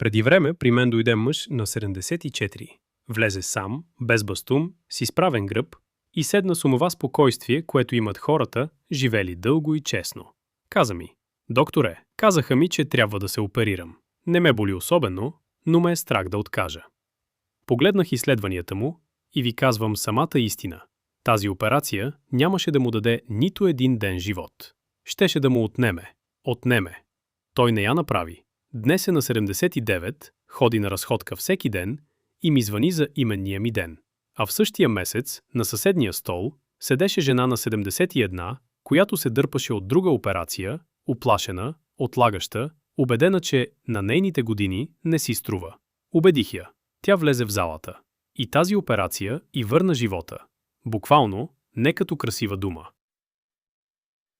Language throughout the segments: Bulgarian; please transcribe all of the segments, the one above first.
Преди време при мен дойде мъж на 74. Влезе сам, без бастун, с изправен гръб и седна с онова спокойствие, което имат хората, живели дълго и честно. Каза ми: „Докторе, казаха ми, че трябва да се оперирам. Не ме боли особено, но ме е страх да откажа.“ Погледнах изследванията му и ви казвам самата истина. Тази операция нямаше да му даде нито един ден живот. Щеше да му отнеме. Отнеме. Той не я направи. Днес е на 79, ходи на разходка всеки ден и ми звъни за именния ми ден. А в същия месец, на съседния стол, седеше жена на 71, която се дърпаше от друга операция, уплашена, отлагаща, убедена, че на нейните години не си струва. Убедих я. Тя влезе в залата. И тази операция й върна живота. Буквално, не като красива дума.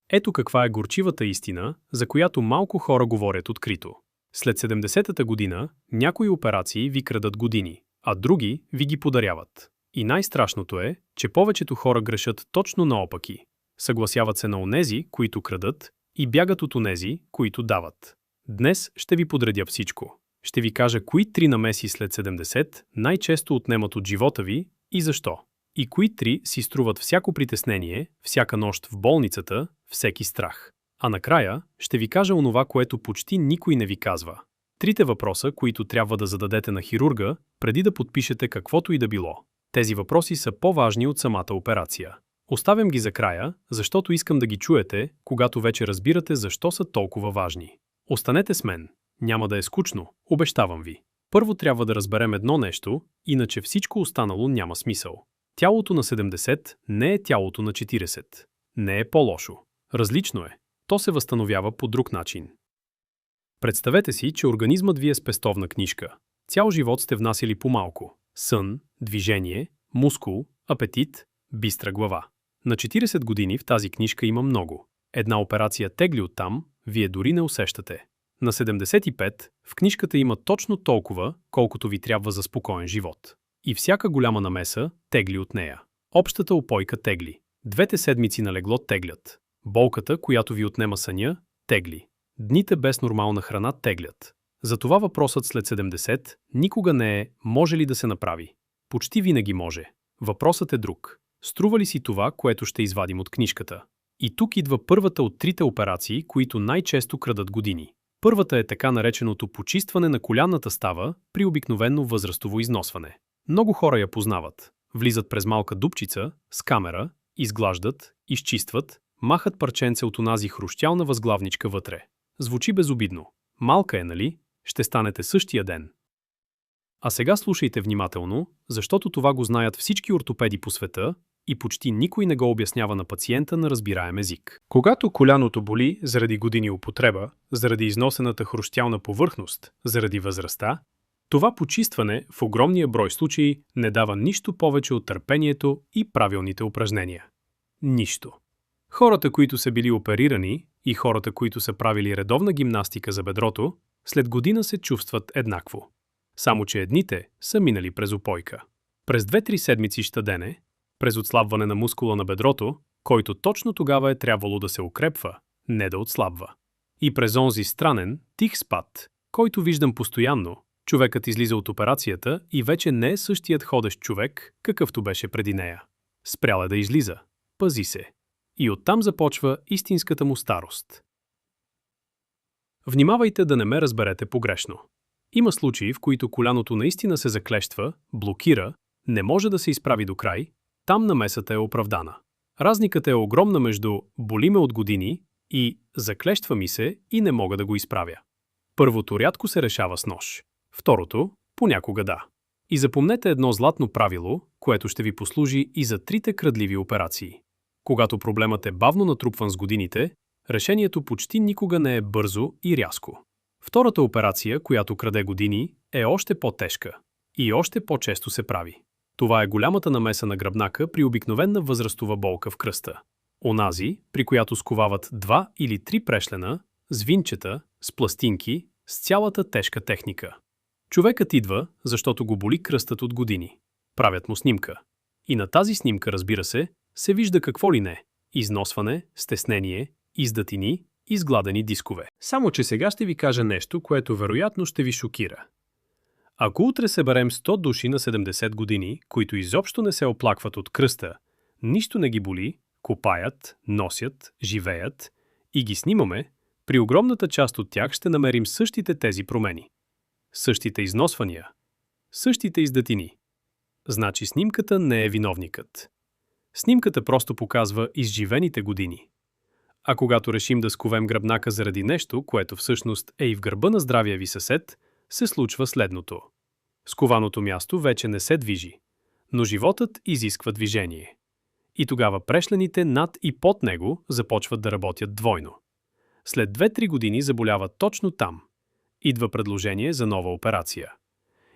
Ето каква е горчивата истина, за която малко хора говорят открито. След 70-та година някои операции ви крадат години, а други ви ги подаряват. И най-страшното е, че повечето хора грешат точно наопаки. Съгласяват се на онези, които крадат, и бягат от онези, които дават. Днес ще ви подредя всичко. Ще ви кажа кои 3 намеси след 70 най-често отнемат от живота ви и защо. И кои 3 си струват всяко притеснение, всяка нощ в болницата, всеки страх. А накрая ще ви кажа онова, което почти никой не ви казва. 3 въпроса, които трябва да зададете на хирурга, преди да подпишете каквото и да било. Тези въпроси са по-важни от самата операция. Оставям ги за края, защото искам да ги чуете, когато вече разбирате защо са толкова важни. Останете с мен. Няма да е скучно, обещавам ви. Първо трябва да разберем едно нещо, иначе всичко останало няма смисъл. Тялото на 70 не е тялото на 40. Не е по-лошо. Различно е. То се възстановява по друг начин. Представете си, че организмът ви е спестовна книжка. Цял живот сте внасяли по-малко. Сън, движение, мускул, апетит, бистра глава. На 40 години в тази книжка има много. Една операция тегли оттам, вие дори не усещате. На 75 в книжката има точно толкова, колкото ви трябва за спокоен живот. И всяка голяма намеса тегли от нея. Общата упойка тегли. 2 седмици на легло теглят. Болката, която ви отнема съня, тегли. Дните без нормална храна теглят. Затова въпросът след 70 никога не е може ли да се направи. Почти винаги може. Въпросът е друг. Струва ли си това, което ще извадим от книжката? И тук идва първата от 3 операции, които най-често крадат години. Първата е така нареченото почистване на колянната става при обикновено възрастово износване. Много хора я познават. Влизат през малка дупчица, с камера, изглаждат, изчистват, махат парченце от онази хрущялна възглавничка вътре. Звучи безобидно. Малка е, нали? Ще станете същия ден. А сега слушайте внимателно, защото това го знаят всички ортопеди по света и почти никой не го обяснява на пациента на разбираем език. Когато коляното боли заради години употреба, заради износената хрущялна повърхност, заради възрастта, това почистване в огромния брой случаи не дава нищо повече от търпението и правилните упражнения. Нищо. Хората, които са били оперирани и хората, които са правили редовна гимнастика за бедрото, след година се чувстват еднакво. Само че едните са минали през упойка. През 2-3 седмици щадене, през отслабване на мускула на бедрото, който точно тогава е трябвало да се укрепва, не да отслабва. И през онзи странен, тих спад, който виждам постоянно, човекът излиза от операцията и вече не е същият ходещ човек, какъвто беше преди нея. Спрял е да излиза. Пази се. И оттам започва истинската му старост. Внимавайте да не ме разберете погрешно. Има случаи, в които коляното наистина се заклещва, блокира, не може да се изправи до край, там намесата е оправдана. Разликата е огромна между боли ме от години и заклещва ми се и не мога да го изправя. Първото рядко се решава с нож. Второто – понякога да. И запомнете едно златно правило, което ще ви послужи и за 3 крадливи операции. Когато проблемът е бавно натрупван с годините, решението почти никога не е бързо и рязко. Втората операция, която краде години, е още по-тежка и още по-често се прави. Това е голямата намеса на гръбнака при обикновена възрастова болка в кръста. Онази, при която сковават 2 или 3 прешлена, с винчета, с пластинки, с цялата тежка техника. Човекът идва, защото го боли кръстът от години. Правят му снимка. И на тази снимка, разбира се, се вижда какво ли не – износване, стеснение, издатини изгладени дискове. Само че сега ще ви кажа нещо, което вероятно ще ви шокира. Ако утре съберем 100 души на 70 години, които изобщо не се оплакват от кръста, нищо не ги боли, копаят, носят, живеят и ги снимаме, при огромната част от тях ще намерим същите тези промени. Същите износвания. Същите издатини. Значи снимката не е виновникът. Снимката просто показва изживените години. А когато решим да сковем гръбнака заради нещо, което всъщност е и в гърба на здравия ви съсед, се случва следното. Скованото място вече не се движи, но животът изисква движение. И тогава прешлените над и под него започват да работят двойно. След 2-3 години заболява точно там. Идва предложение за нова операция.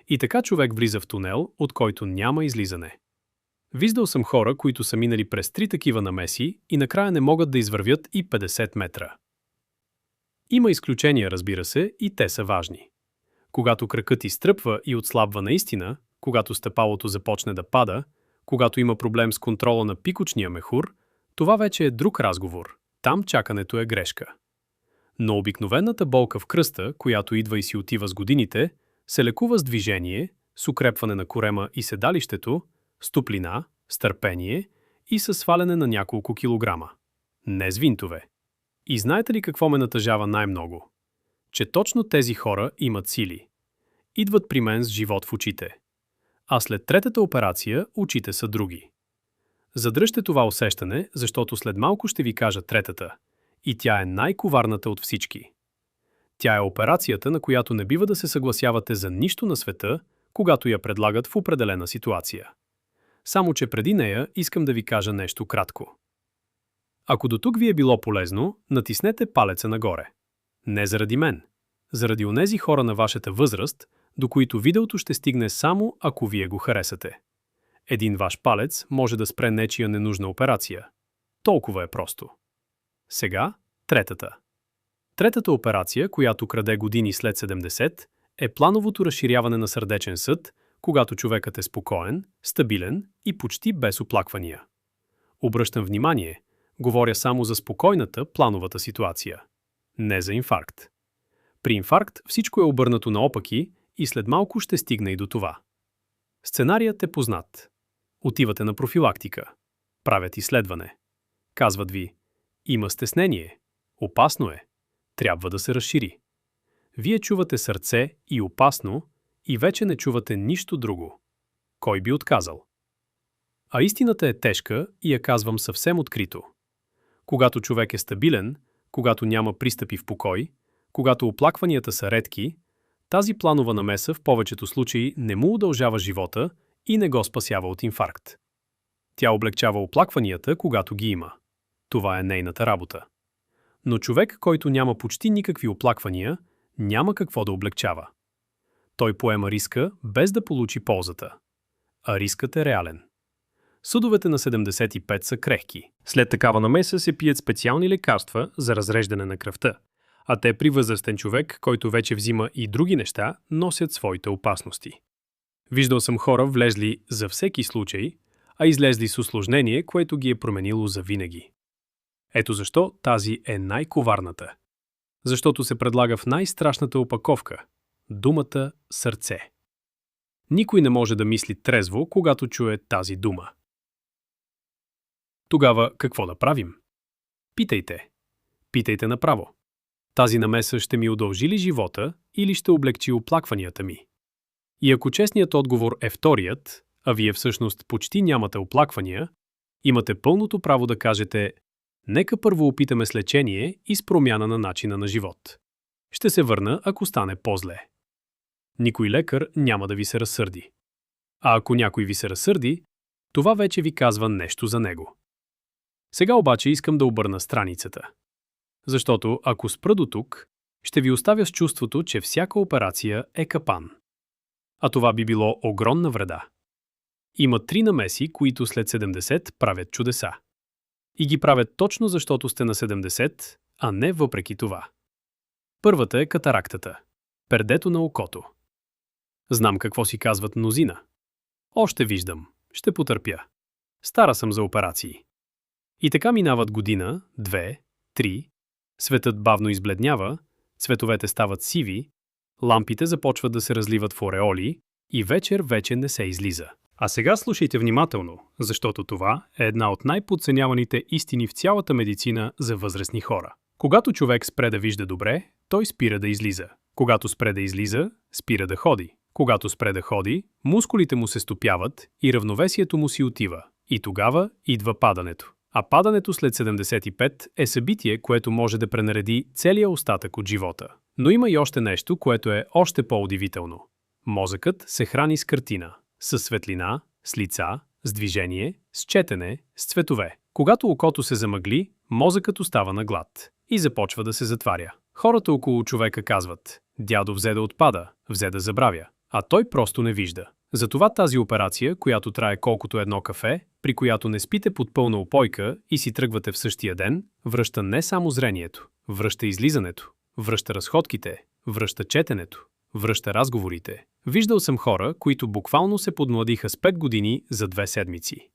И така човек влиза в тунел, от който няма излизане. Виждал съм хора, които са минали през 3 такива намеси и накрая не могат да извървят и 50 метра. Има изключения, разбира се, и те са важни. Когато кракът изтръпва и отслабва наистина, когато стъпалото започне да пада, когато има проблем с контрола на пикочния мехур, това вече е друг разговор. Там чакането е грешка. Но обикновената болка в кръста, която идва и си отива с годините, се лекува с движение, с укрепване на корема и седалището, с топлина, с търпение и със сваляне на няколко килограма. Не с винтове. И знаете ли какво ме натъжава най-много? Че точно тези хора имат сили. Идват при мен с живот в очите. А след 3-та операция очите са други. Задръжте това усещане, защото след малко ще ви кажа 3-та. И тя е най-коварната от всички. Тя е операцията, на която не бива да се съгласявате за нищо на света, когато я предлагат в определена ситуация. Само че преди нея искам да ви кажа нещо кратко. Ако до тук ви е било полезно, натиснете палеца нагоре. Не заради мен. Заради онези хора на вашата възраст, до които видеото ще стигне само ако вие го харесате. Един ваш палец може да спре нечия ненужна операция. Толкова е просто. Сега, 3-та. 3-та операция, която краде години след 70, е плановото разширяване на сърдечен съд, когато човекът е спокоен, стабилен и почти без оплаквания. Обръщам внимание, говоря само за спокойната, плановата ситуация. Не за инфаркт. При инфаркт всичко е обърнато наопаки и след малко ще стигне и до това. Сценарият е познат. Отивате на профилактика. Правят изследване. Казват ви: има стеснение. Опасно е. Трябва да се разшири. Вие чувате сърце и опасно и вече не чувате нищо друго. Кой би отказал? А истината е тежка и я казвам съвсем открито. Когато човек е стабилен, когато няма пристъпи в покой, когато оплакванията са редки, тази планова намеса в повечето случаи не му удължава живота и не го спасява от инфаркт. Тя облегчава оплакванията, когато ги има. Това е нейната работа. Но човек, който няма почти никакви оплаквания, няма какво да облегчава. Той поема риска, без да получи ползата. А рискът е реален. Съдовете на 75 са крехки. След такава намеса се пият специални лекарства за разреждане на кръвта, а те при възрастен човек, който вече взима и други неща, носят своите опасности. Виждал съм хора влезли за всеки случай, а излезли с усложнение, което ги е променило завинаги. Ето защо тази е най-коварната. Защото се предлага в най-страшната опаковка – думата сърце. Никой не може да мисли трезво, когато чуе тази дума. Тогава какво да правим? Питайте. Питайте направо. Тази намеса ще ми удължи ли живота или ще облегчи оплакванията ми? И ако честният отговор е вторият, а вие всъщност почти нямате оплаквания, имате пълното право да кажете: нека първо опитаме с лечение и с промяна на начина на живот. Ще се върна, ако стане по-зле. Никой лекар няма да ви се разсърди. А ако някой ви се разсърди, това вече ви казва нещо за него. Сега обаче искам да обърна страницата. Защото ако спра до тук, ще ви оставя с чувството, че всяка операция е капан. А това би било огромна вреда. Има 3 намеси, които след 70 правят чудеса. И ги правят точно защото сте на 70, а не въпреки това. Първата е катарактата. Пердето на окото. Знам какво си казват мнозина. Още виждам. Ще потърпя. Стара съм за операции. И така минават година, 2, 3, Светът бавно избледнява, цветовете стават сиви, лампите започват да се разливат в ореоли и вечер вече не се излиза. А сега слушайте внимателно, защото това е една от най-подценяваните истини в цялата медицина за възрастни хора. Когато човек спре да вижда добре, той спира да излиза. Когато спре да излиза, спира да ходи. Когато спре да ходи, мускулите му се стопяват и равновесието му си отива. И тогава идва падането. А падането след 75 е събитие, което може да пренареди целия остатък от живота. Но има и още нещо, което е още по-удивително. Мозъкът се храни с картина, с светлина, с лица, с движение, с четене, с цветове. Когато окото се замъгли, мозъкът остава на глад и започва да се затваря. Хората около човека казват: дядо взе да отпада, взе да забравя, а той просто не вижда. Затова тази операция, която трае колкото едно кафе, при която не спите под пълна упойка и си тръгвате в същия ден, връща не само зрението, връща излизането, връща разходките, връща четенето, връща разговорите. Виждал съм хора, които буквално се подмладиха с 5 години за 2 седмици.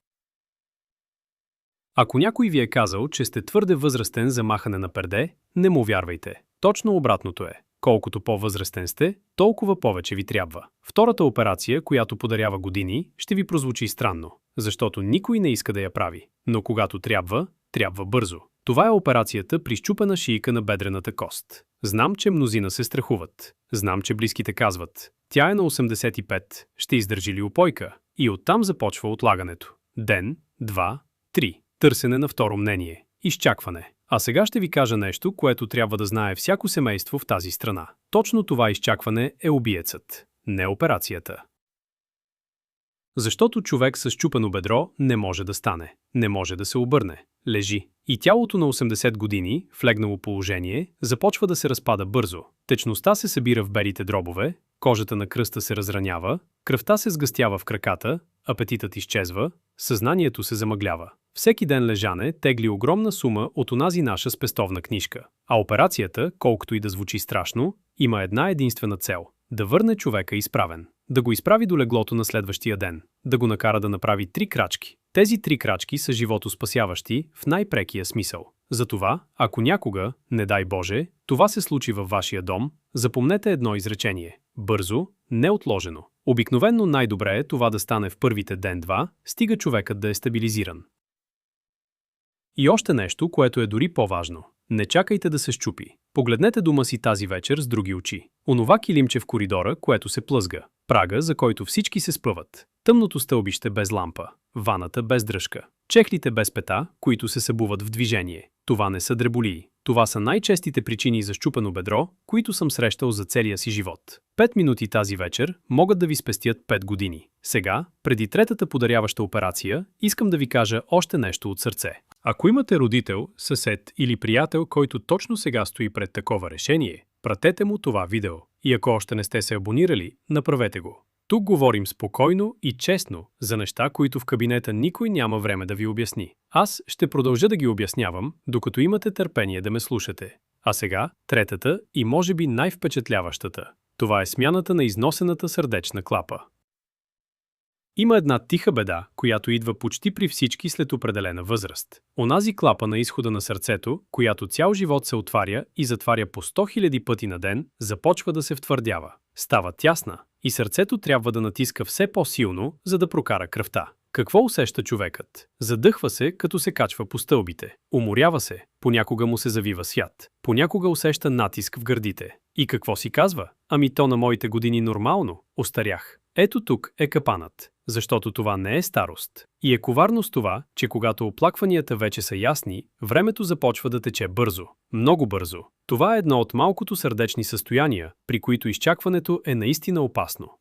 Ако някой ви е казал, че сте твърде възрастен за махане на перде, не му вярвайте. Точно обратното е. Колкото по-възрастен сте, толкова повече ви трябва. Втората операция, която подарява години, ще ви прозвучи странно, защото никой не иска да я прави. Но когато трябва, трябва бързо. Това е операцията при счупена шийка на бедрената кост. Знам, че мнозина се страхуват. Знам, че близките казват: тя е на 85, ще издържи ли упойка? И оттам започва отлагането. Ден, 2, 3. Търсене на второ мнение. Изчакване. А сега ще ви кажа нещо, което трябва да знае всяко семейство в тази страна. Точно това изчакване е убиецът, не операцията. Защото човек с счупено бедро не може да стане, не може да се обърне, лежи. И тялото на 80 години, в легнало положение, започва да се разпада бързо. Течността се събира в белите дробове, кожата на кръста се разранява, кръвта се сгъстява в краката, апетитът изчезва, съзнанието се замъглява. Всеки ден лежане тегли огромна сума от онази наша спестовна книжка. А операцията, колкото и да звучи страшно, има една единствена цел – да върне човека изправен. Да го изправи до леглото на следващия ден. Да го накара да направи 3 крачки. Тези 3 крачки са животоспасяващи в най-прекия смисъл. Затова, ако някога, не дай Боже, това се случи във вашия дом, запомнете едно изречение. Бързо, неотложено. Обикновенно най-добре е това да стане в първите ден-два, стига човекът да е стабилизиран. И още нещо, което е дори по-важно. Не чакайте да се счупи. Погледнете дома си тази вечер с други очи. Онова килимче в коридора, което се плъзга. Прага, за който всички се спъват. Тъмното стълбище без лампа. Ваната без дръжка. Чехлите без пета, които се събуват в движение. Това не са дреболии. Това са най-честите причини за счупено бедро, които съм срещал за целия си живот. 5 минути тази вечер могат да ви спестят 5 години. Сега, преди третата подаряваща операция, искам да ви кажа още нещо от сърце. Ако имате родител, съсед или приятел, който точно сега стои пред такова решение, пратете му това видео. И ако още не сте се абонирали, направете го. Тук говорим спокойно и честно за неща, които в кабинета никой няма време да ви обясни. Аз ще продължа да ги обяснявам, докато имате търпение да ме слушате. А сега, третата и може би най-впечатляващата. Това е смяната на износената сърдечна клапа. Има една тиха беда, която идва почти при всички след определена възраст. Онази клапа на изхода на сърцето, която цял живот се отваря и затваря по 100 000 пъти на ден, започва да се втвърдява. Става тясна и сърцето трябва да натиска все по-силно, за да прокара кръвта. Какво усеща човекът? Задъхва се, като се качва по стълбите. Уморява се, понякога му се завива свят. Понякога усеща натиск в гърдите. И какво си казва? Ами то на моите години нормално, остарях. Ето тук е капанът, защото това не е старост. И е коварно с това, че когато оплакванията вече са ясни, времето започва да тече бързо. Много бързо. Това е едно от малкото сърдечни състояния, при които изчакването е наистина опасно.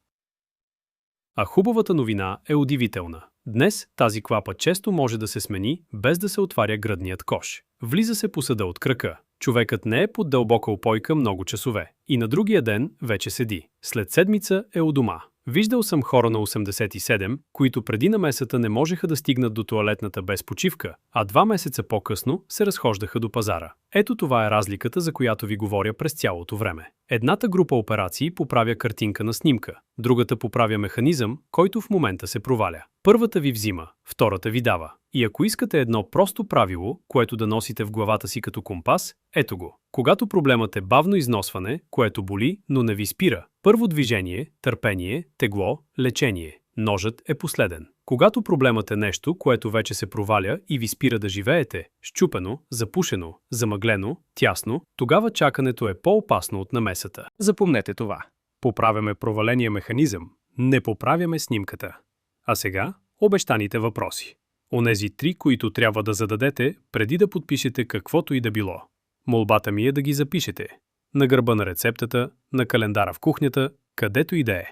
А хубавата новина е удивителна. Днес тази клапа често може да се смени, без да се отваря гръдният кош. Влиза се по съда от крака. Човекът не е под дълбока упойка много часове. И на другия ден вече седи. След седмица е у дома. Виждал съм хора на 87, които преди намесата не можеха да стигнат до тоалетната без почивка, а 2 месеца по-късно се разхождаха до пазара. Ето това е разликата, за която ви говоря през цялото време. Едната група операции поправя картинка на снимка, другата поправя механизъм, който в момента се проваля. Първата ви взима, втората ви дава. И ако искате едно просто правило, което да носите в главата си като компас, ето го. Когато проблемът е бавно износване, което боли, но не ви спира, първо движение, търпение, тегло, лечение. Ножът е последен. Когато проблемът е нещо, което вече се проваля и ви спира да живеете, счупено, запушено, замъглено, тясно, тогава чакането е по-опасно от намесата. Запомнете това. Поправяме проваления механизъм, не поправяме снимката. А сега обещаните въпроси. Онези 3, които трябва да зададете, преди да подпишете каквото и да било. Молбата ми е да ги запишете. На гърба на рецептата, на календара в кухнята, където и да е.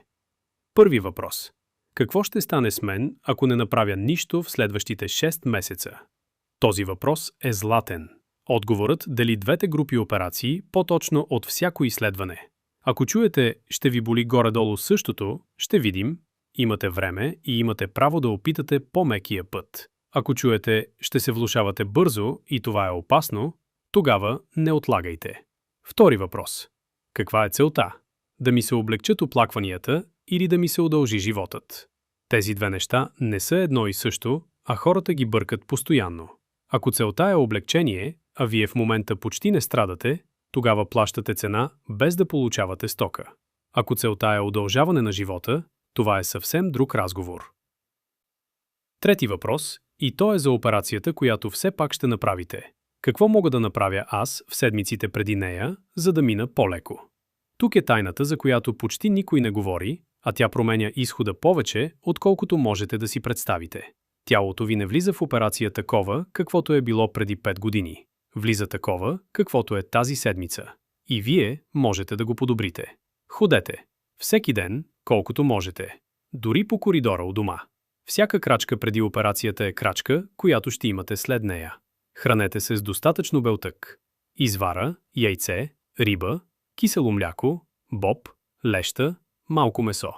Първи въпрос. Какво ще стане с мен, ако не направя нищо в следващите 6 месеца? Този въпрос е златен. Отговорът дели двете групи операции по-точно от всяко изследване. Ако чуете, ще ви боли горе-долу същото, ще видим, имате време и имате право да опитате по-мекия път. Ако чуете, ще се влошавате бързо и това е опасно, тогава не отлагайте. Втори въпрос. Каква е целта? Да ми се облегчат оплакванията или да ми се удължи животът? Тези две неща не са едно и също, а хората ги бъркат постоянно. Ако целта е облегчение, а вие в момента почти не страдате, тогава плащате цена без да получавате стока. Ако целта е удължаване на живота, това е съвсем друг разговор. Трети въпрос, и то е за операцията, която все пак ще направите. Какво мога да направя аз в седмиците преди нея, за да мина по-леко? Тук е тайната, за която почти никой не говори, а тя променя изхода повече, отколкото можете да си представите. Тялото ви не влиза в операция такова, каквото е било преди 5 години. Влиза такова, каквото е тази седмица. И вие можете да го подобрите. Ходете. Всеки ден, колкото можете. Дори по коридора у дома. Всяка крачка преди операцията е крачка, която ще имате след нея. Хранете се с достатъчно белтък. Извара, яйце, риба, кисело мляко, боб, леща, малко месо.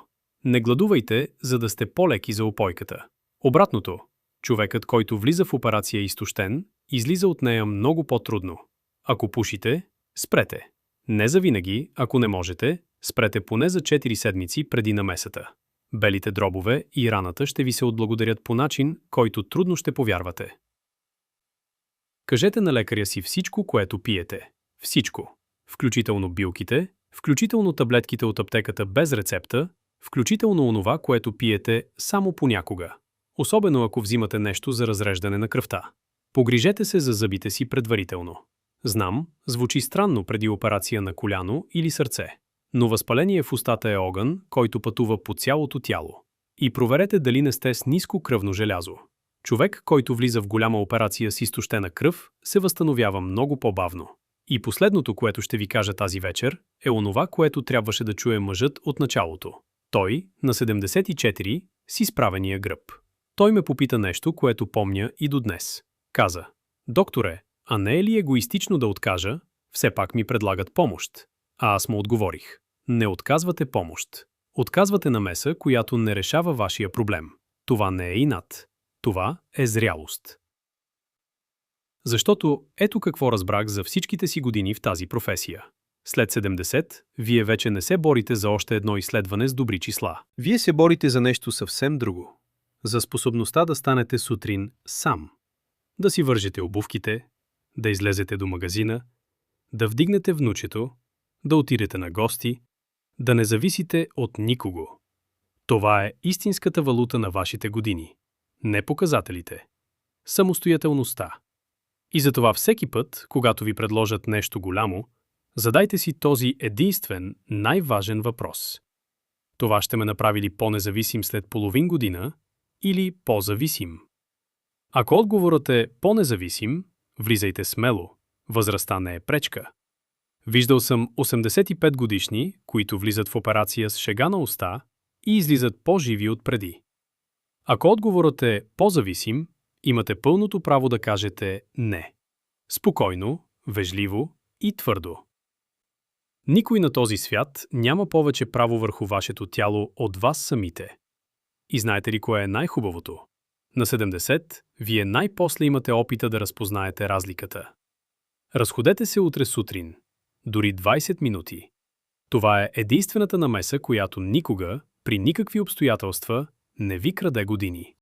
Не гладувайте, за да сте по-леки за упойката. Обратното, човекът, който влиза в операция изтощен, излиза от нея много по-трудно. Ако пушите, спрете. Не завинаги, ако не можете, спрете поне за 4 седмици преди намесата. Белите дробове и раната ще ви се отблагодарят по начин, който трудно ще повярвате. Кажете на лекаря си всичко, което пиете. Всичко. Включително билките, включително таблетките от аптеката без рецепта, включително онова, което пиете само понякога. Особено ако взимате нещо за разреждане на кръвта. Погрижете се за зъбите си предварително. Знам, звучи странно преди операция на коляно или сърце. Но възпаление в устата е огън, който пътува по цялото тяло. И проверете дали не сте с ниско кръвно желязо. Човек, който влиза в голяма операция с изтощена кръв, се възстановява много по-бавно. И последното, което ще ви кажа тази вечер, е онова, което трябваше да чуе мъжът от началото. Той, на 74, с изправения гръб. Той ме попита нещо, което помня и до днес. Каза: „Докторе, а не е ли егоистично да откажа? Все пак ми предлагат помощ." А аз му отговорих: „Не отказвате помощ. Отказвате намеса, която не решава вашия проблем. Това не е инат. Това е зрялост." Защото ето какво разбрах за всичките си години в тази професия. След 70, вие вече не се борите за още едно изследване с добри числа. Вие се борите за нещо съвсем друго. За способността да станете сутрин сам. Да си вържете обувките, да излезете до магазина, да вдигнете внучето, да отидете на гости, да не зависите от никого. Това е истинската валута на вашите години. Не показателите. Самостоятелността. И затова всеки път, когато ви предложат нещо голямо, задайте си този единствен, най-важен въпрос. Това ще ме направи ли по-независим след половин година или по-зависим? Ако отговорът е по-независим, влизайте смело. Възрастта не е пречка. Виждал съм 85 годишни, които влизат в операция с шега на уста и излизат по-живи от преди. Ако отговорът е по-зависим, имате пълното право да кажете не. Спокойно, вежливо и твърдо. Никой на този свят няма повече право върху вашето тяло от вас самите. И знаете ли кое е най-хубавото? На 70, вие най-после имате опита да разпознаете разликата. Разходете се утре сутрин. Дори 20 минути. Това е единствената намеса, която никога, при никакви обстоятелства, не ви краде години.